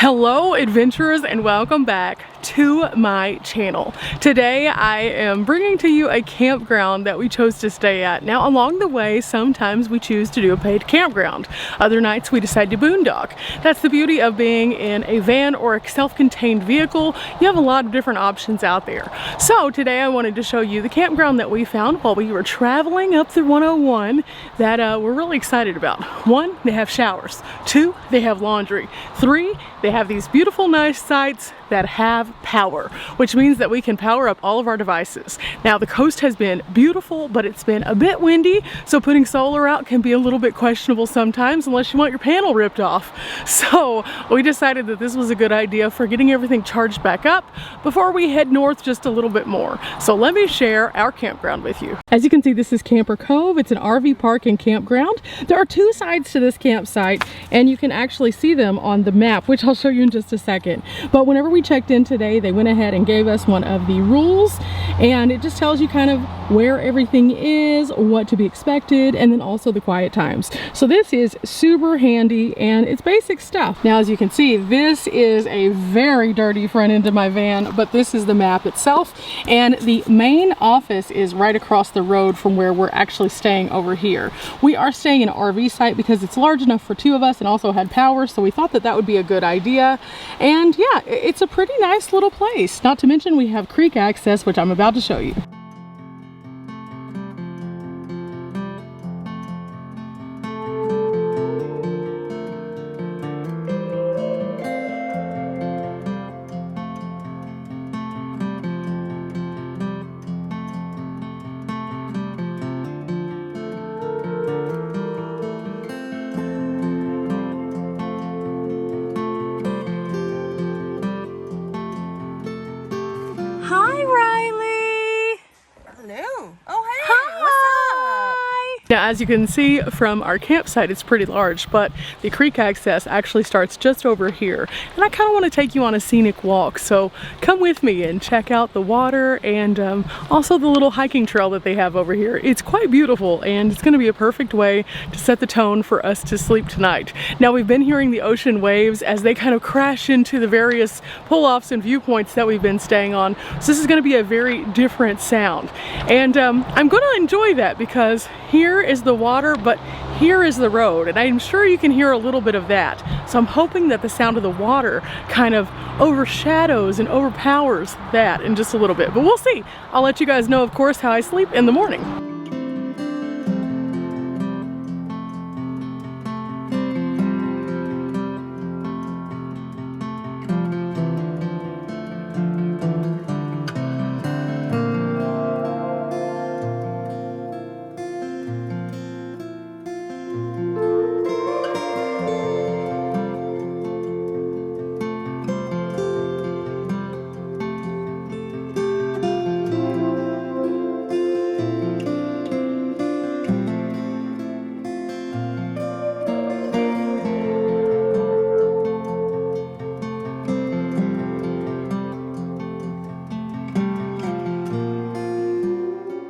Hello adventurers, and welcome back to my channel. Today I am bringing to you a campground that we chose to stay at. Now along the way sometimes we choose to do a paid campground. Other nights we decide to boondock. That's the beauty of being in a van or a self-contained vehicle. You have a lot of different options out there. So today I wanted to show you the campground that we found while we were traveling up the 101 that we're really excited about. 1, they have showers. 2, they have laundry. 3, they have these beautiful nice sites that have power, which means that we can power up all of our devices. Now the coast has been beautiful, but it's been a bit windy, so putting solar out can be a little bit questionable sometimes unless you want your panel ripped off. So we decided that this was a good idea for getting everything charged back up before we head north just a little bit more. So let me share our campground with you. As you can see, this is Camper Cove. It's an RV park and campground. There are 2 sides to this campsite, and you can actually see them on the map, which I'll show you in just a second. But whenever we checked in today, they went ahead and gave us one of the rules, and it just tells you kind of where everything is, what to be expected, and then also the quiet times. So this is super handy and it's basic stuff. Now as you can see, this is a very dirty front end of my van, but this is the map itself, and the main office is right across the road from where we're actually staying over here. We are staying in an RV site because it's large enough for 2 of us and also had power, so we thought that that would be a good idea. And yeah, it's a pretty nice little place. Not to mention we have creek access, which I'm about to show you. Hi, Riley. Hello. Oh, hey. Hi. Now, as you can see from our campsite, it's pretty large, but the creek access actually starts just over here. And I kind of want to take you on a scenic walk, so come with me and check out the water and also the little hiking trail that they have over here. It's quite beautiful, and it's going to be a perfect way to set the tone for us to sleep tonight. Now, we've been hearing the ocean waves as they kind of crash into the various pull-offs and viewpoints that we've been staying on. So this is going to be a very different sound. And I'm going to enjoy that because here is the water, but here is the road, and I'm sure you can hear a little bit of that. So I'm hoping that the sound of the water kind of overshadows and overpowers that in just a little bit, but we'll see. I'll let you guys know, of course, how I sleep in the morning.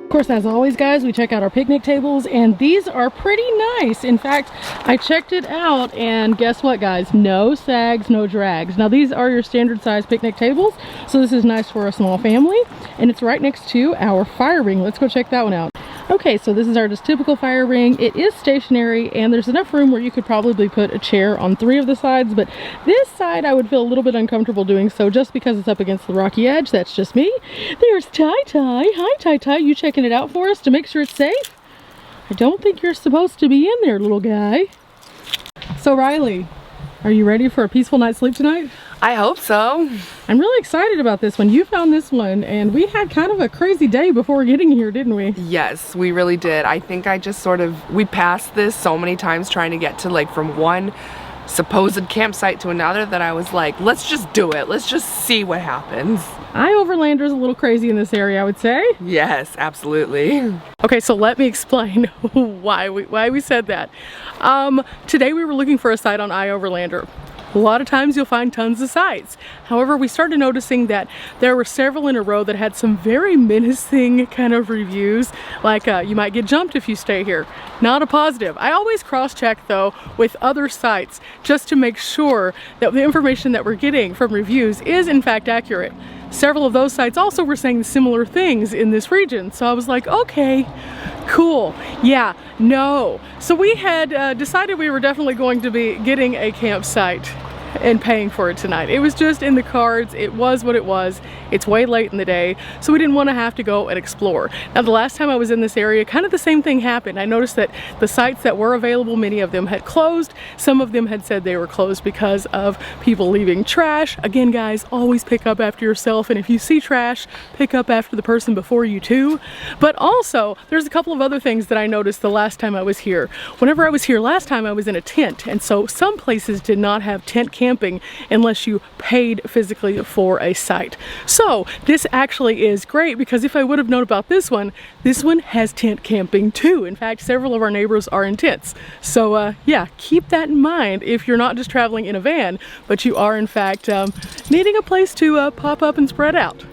Of course, as always, guys, we check out our picnic tables, and these are pretty nice. In fact, I checked it out, and guess what, guys? No sags, no drags. Now, these are your standard size picnic tables, so this is nice for a small family, and it's right next to our fire ring. Let's go check that one out. Okay, so this is our just typical fire ring. It is stationary, and there's enough room where you could probably put a chair on 3 of the sides, but this side I would feel a little bit uncomfortable doing so just because it's up against the rocky edge. That's just me. There's Ty-Ty. Hi, Ty-Ty. You checking it out for us to make sure it's safe? I don't think you're supposed to be in there, little guy. So, Riley, are you ready for a peaceful night's sleep tonight? I hope so. I'm really excited about this one. You found this one, and we had kind of a crazy day before getting here, didn't we? Yes, we really did. I think I just we passed this so many times trying to get to from one supposed campsite to another that I was like, let's just do it. Let's just see what happens. Overlander's a little crazy in this area, I would say. Yes, absolutely. Okay, so let me explain why we said that. Today we were looking for a site on Overlander. a lot of times you'll find tons of sites. However, we started noticing that there were several in a row that had some very menacing kind of reviews, like you might get jumped if you stay here. Not a positive. I always cross-check though with other sites just to make sure that the information that we're getting from reviews is in fact accurate. Several of those sites also were saying similar things in this region, so I was like, okay, cool, yeah, no. So we had decided we were definitely going to be getting a campsite and paying for it tonight. It was just in the cards. It was what it was. It's way late in the day, so we didn't want to have to go and explore. Now, the last time I was in this area, kind of the same thing happened. I noticed that the sites that were available, many of them had closed. Some of them had said they were closed because of people leaving trash. Again, guys, always pick up after yourself, and if you see trash, pick up after the person before you too. But also, there's a couple of other things that I noticed the last time I was here. Whenever I was here last time, I was in a tent, and so some places did not have tent camping unless you paid physically for a site. So this actually is great, because if I would have known about this one has tent camping too. In fact, several of our neighbors are in tents. So yeah, keep that in mind if you're not just traveling in a van, but you are in fact needing a place to pop up and spread out.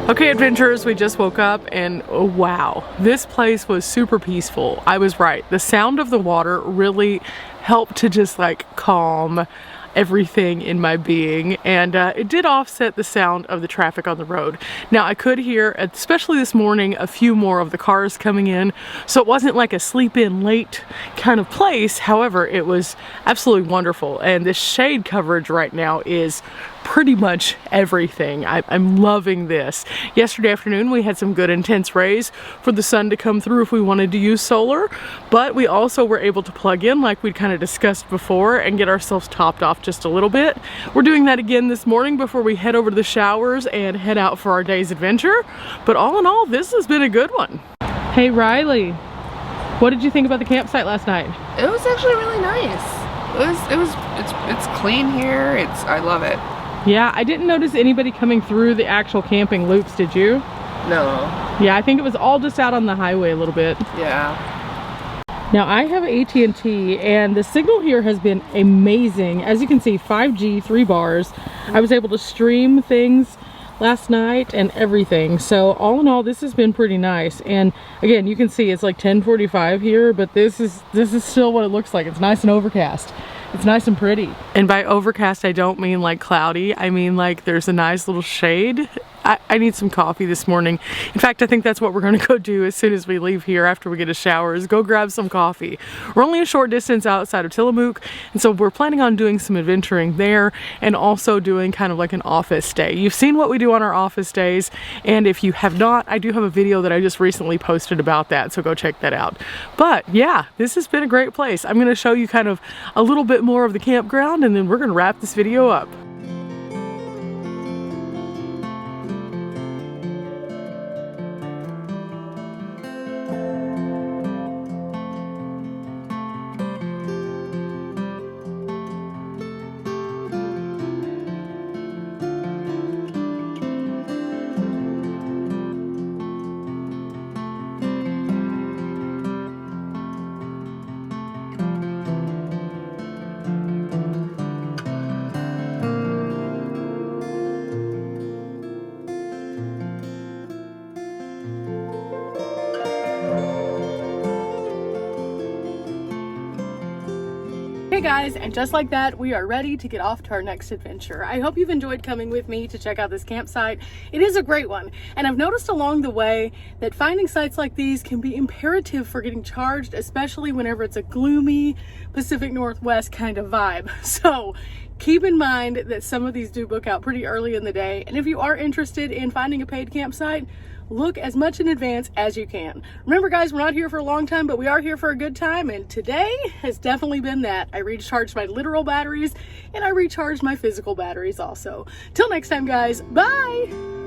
Okay, adventurers, we just woke up and oh, wow, this place was super peaceful. I was right. The sound of the water really helped to just like calm everything in my being, and it did offset the sound of the traffic on the road. Now, I could hear, especially this morning, a few more of the cars coming in, so it wasn't like a sleep in late kind of place. However, it was absolutely wonderful, and the shade coverage right now is pretty much everything. I'm loving this. Yesterday afternoon we had some good intense rays for the sun to come through if we wanted to use solar, but we also were able to plug in like we'd kind of discussed before and get ourselves topped off just a little bit. We're doing that again this morning before we head over to the showers and head out for our day's adventure. But all in all, this has been a good one. Hey Riley, what did you think about the campsite last night? It was actually really nice. It's clean here. I love it. Yeah, I didn't notice anybody coming through the actual camping loops, did you? No. Yeah, I think it was all just out on the highway a little bit. Yeah. Now, I have AT&T, and the signal here has been amazing. As you can see, 5G, 3 bars. I was able to stream things last night and everything. So all in all, this has been pretty nice. And again, you can see it's like 10:45 here, but this is still what it looks like. It's nice and overcast. It's nice and pretty. And by overcast, I don't mean like cloudy. I mean like there's a nice little shade. I need some coffee this morning. In fact, I think that's what we're gonna go do as soon as we leave here after we get a shower, is go grab some coffee. We're only a short distance outside of Tillamook, and so we're planning on doing some adventuring there and also doing kind of like an office day. You've seen what we do on our office days, and if you have not, I do have a video that I just recently posted about that, so go check that out. But yeah, this has been a great place. I'm gonna show you kind of a little bit more of the campground, and then we're gonna wrap this video up. Hey guys, and just like that, we are ready to get off to our next adventure. I hope you've enjoyed coming with me to check out this campsite. It is a great one, and I've noticed along the way that finding sites like these can be imperative for getting charged, especially whenever it's a gloomy Pacific Northwest kind of vibe. So keep in mind that some of these do book out pretty early in the day, and if you are interested in finding a paid campsite, look as much in advance as you can. Remember guys, we're not here for a long time, but we are here for a good time, and today has definitely been that. I recharged my literal batteries and I recharged my physical batteries also. Till next time guys, bye!